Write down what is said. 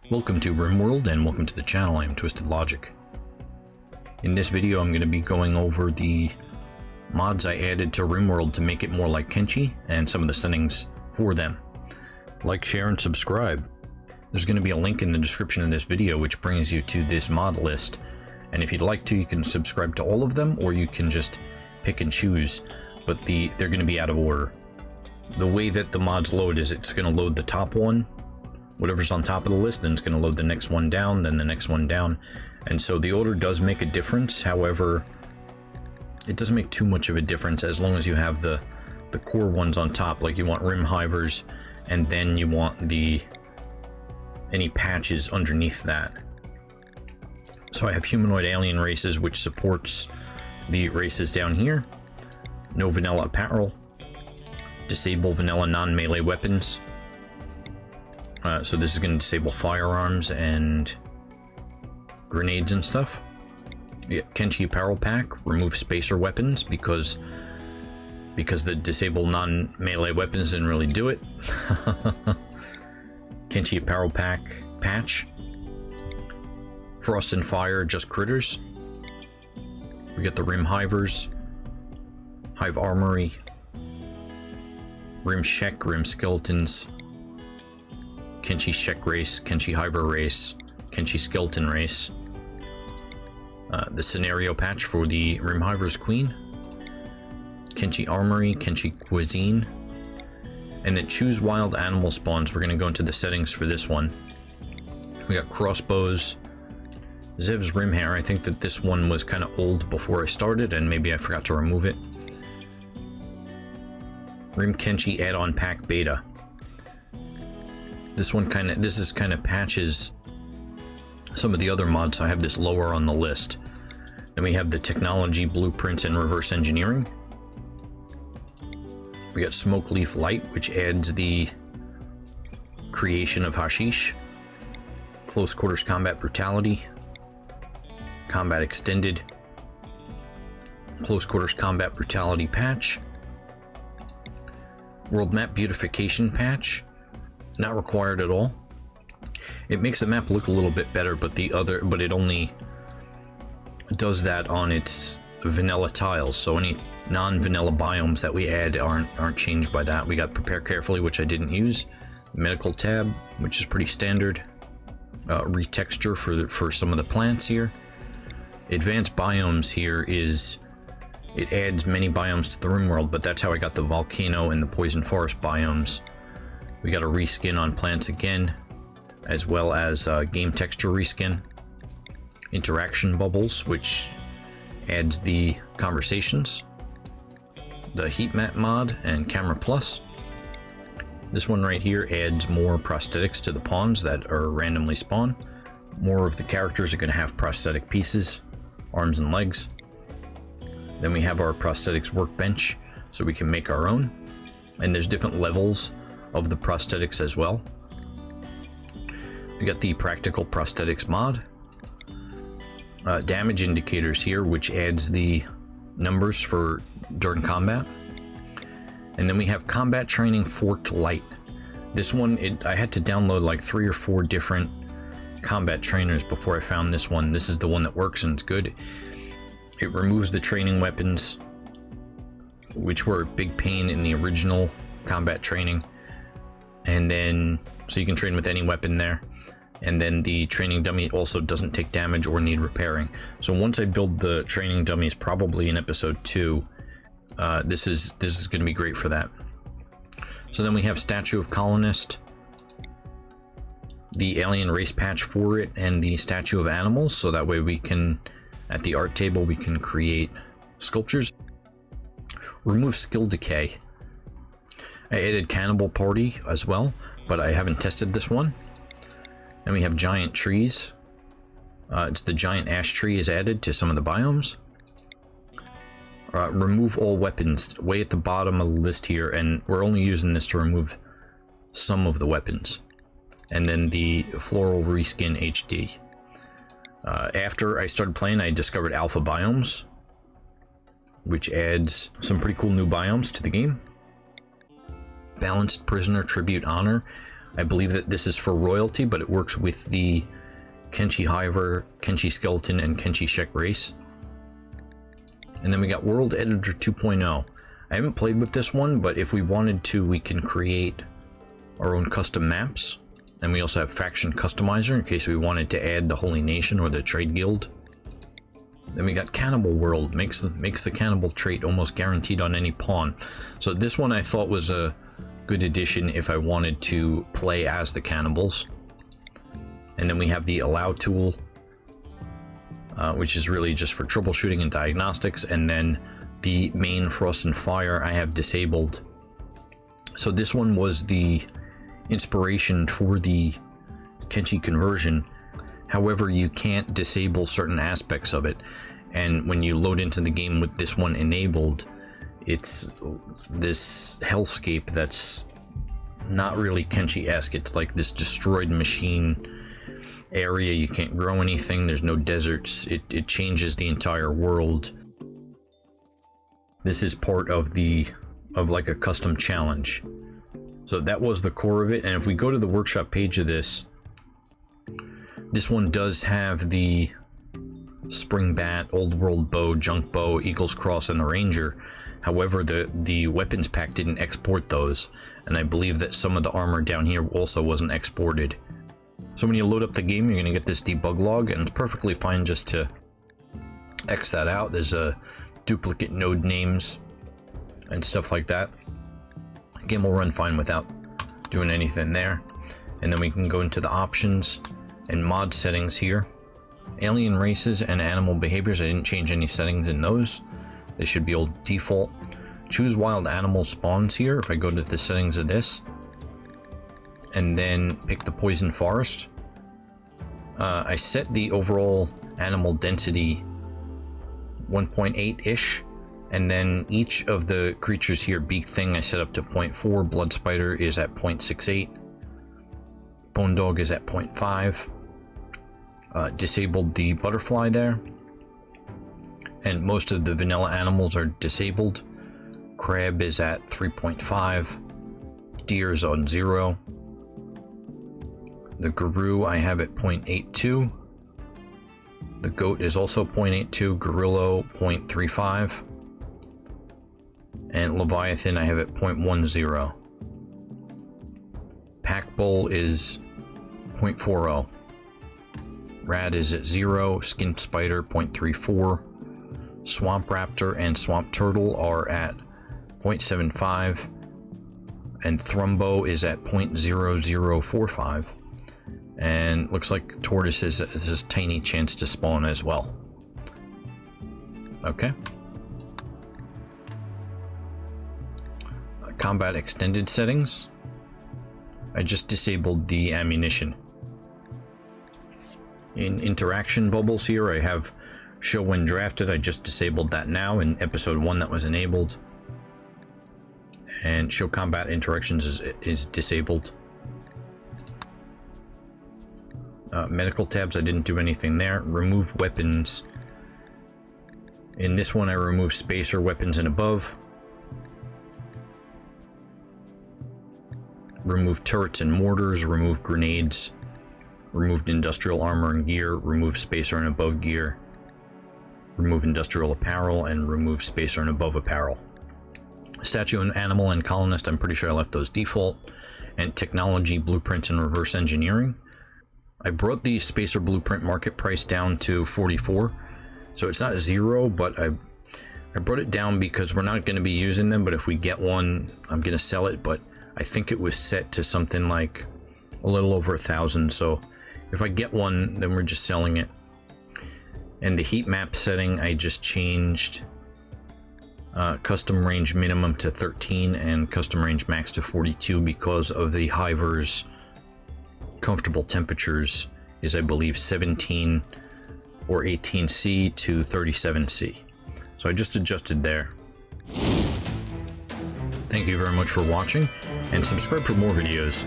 Welcome to RimWorld and welcome to the channel. I am Twisted Logic. In this video I'm going to be going over the mods I added to RimWorld to make it more like Kenshi and some of the settings for them. Like, share, and subscribe. There's going to be a link in the description of this video which brings you to this mod list, and if you'd like to you can subscribe to all of them or you can just pick and choose, but they're going to be out of order. The way that the mods load is it's going to load the top one, whatever's on top of the list, then it's going to load the next one down, then the next one down, and so the order does make a difference. However, it doesn't make too much of a difference as long as you have the core ones on top. Like you want Rim-Hivers, and then you want any patches underneath that. So I have humanoid alien races, which supports the races down here. No vanilla apparel. Disable vanilla non-melee weapons. So this is going to disable firearms and grenades and stuff. Yeah, Kenshi apparel pack, remove spacer weapons because the disable non-melee weapons didn't really do it. Kenshi apparel pack patch. Frost and fire, just critters. We got the Rim-Hivers, Hive armory, Rim-Shek, Rim skeletons, Kenshi Shek race, Kenshi Hiver race, Kenshi skeleton race. The scenario patch for the Rim-Hivers queen, Kenshi armory, Kenshi cuisine, and then choose wild animal spawns. We're going to go into the settings for this one. We got crossbows, Zev's rim hair. I think that this one was kind of old before I started and maybe I forgot to remove it. Rim-Kenshi add-on pack beta. This is kind of patches some of the other mods, so I have this lower on the list. Then we have the technology, blueprints, and reverse engineering. We got smoke leaf light, which adds the creation of hashish. Close quarters combat brutality. Combat extended. Close quarters combat brutality patch. World map beautification patch. Not required at all. It makes the map look a little bit better, but it only does that on its vanilla tiles. So any non-vanilla biomes that we add aren't changed by that. We got prepare carefully, which I didn't use. Medical tab, which is pretty standard. Retexture for some of the plants here. Advanced biomes here it adds many biomes to the RimWorld, but that's how I got the volcano and the poison forest biomes. We got a reskin on plants again, as well as game texture reskin. Interaction bubbles, which adds the conversations. The heat map mod and camera plus. This one right here adds more prosthetics to the pawns that are randomly spawn. More of the characters are going to have prosthetic pieces, arms and legs. Then we have our prosthetics workbench, so we can make our own. And there's different levels of the prosthetics as well. We got the practical prosthetics mod. Damage indicators here, which adds the numbers for during combat. And then we have combat training forked light. This one, I had to download like 3 or 4 different combat trainers before I found this one. This is the one that works and it's good. It removes the training weapons, which were a big pain in the original combat training. And then, so you can train with any weapon there. And then the training dummy also doesn't take damage or need repairing. So once I build the training dummies, probably in episode 2, this is going to be great for that. So then we have Statue of Colonist, the alien race patch for it, and the Statue of Animals. So that way we can, at the art table, we can create sculptures. Remove skill decay. I added Cannibal Party as well, but I haven't tested this one. Then we have giant trees. It's the giant ash tree is added to some of the biomes. Remove all weapons, way at the bottom of the list here, and we're only using this to remove some of the weapons. And then the floral reskin HD. After I started playing, I discovered alpha biomes, which adds some pretty cool new biomes to the game. Balanced prisoner tribute honor. I believe that this is for royalty, but it works with the Kenshi Hiver, Kenshi Skeleton, and Kenshi Shek race. And then we got World Editor 2.0. I haven't played with this one, but if we wanted to, we can create our own custom maps. And we also have Faction Customizer in case we wanted to add the Holy Nation or the Trade Guild. Then we got Cannibal World, makes the cannibal trait almost guaranteed on any pawn. So this one I thought was a good addition if I wanted to play as the cannibals. And then we have the Allow tool, which is really just for troubleshooting and diagnostics. And then the main Frost and Fire I have disabled. So this one was the inspiration for the Kenshi conversion. However, you can't disable certain aspects of it, and when you load into the game with this one enabled, it's this hellscape that's not really Kenshi-esque. It's like this destroyed machine area. You can't grow anything, there's no deserts. It changes the entire world. This is part of like a custom challenge. So that was the core of it. And if we go to the workshop page of this one does have the Spring Bat, Old World Bow, Junk Bow, Eagle's Cross, and the Ranger. However, the weapons pack didn't export those, and I believe that some of the armor down here also wasn't exported. So when you load up the game, you're going to get this debug log, and it's perfectly fine just to X that out. There's a duplicate node names and stuff like that. Game will run fine without doing anything there. And then we can go into the options and mod settings here. Alien races and animal behaviors, I didn't change any settings in those. They should be old default. Choose wild animal spawns here if I go to the settings of this. And then pick the poison forest. I set the overall animal density 1.8-ish. And then each of the creatures here, Beak Thing I set up to 0.4, Blood Spider is at 0.68. Bone Dog is at 0.5. Disabled the butterfly there, and most of the vanilla animals are disabled. Crab is at 3.5, deer is on 0, the guru I have at 0.82, the goat is also 0.82, gorilla 0.35, and leviathan I have at 0.10. Pack bull is 0.40. Rad is at 0, Skin Spider 0.34, Swamp Raptor and Swamp Turtle are at 0.75, and Thrumbo is at 0.0045, and looks like Tortoise has a tiny chance to spawn as well. Okay. Combat extended settings. I just disabled the ammunition. In interaction bubbles here, I have show when drafted. I just disabled that now. In episode 1 that was enabled. And show combat interactions is disabled. Medical tabs, I didn't do anything there. Remove weapons. In this one I remove spacer weapons and above. Remove turrets and mortars, remove grenades. Removed industrial armor and gear, remove spacer and above gear, remove industrial apparel, and remove spacer and above apparel. Statue and animal and colonist, I'm pretty sure I left those default. And technology, blueprints, and reverse engineering. I brought the spacer blueprint market price down to 44. So it's not 0, but I brought it down because we're not going to be using them, but if we get one, I'm going to sell it. But I think it was set to something like a little over 1,000, so if I get one, then we're just selling it. And the heat map setting, I just changed custom range minimum to 13 and custom range max to 42 because of the Hiver's comfortable temperatures is, I believe, 17 or 18C to 37C. So I just adjusted there. Thank you very much for watching, and subscribe for more videos.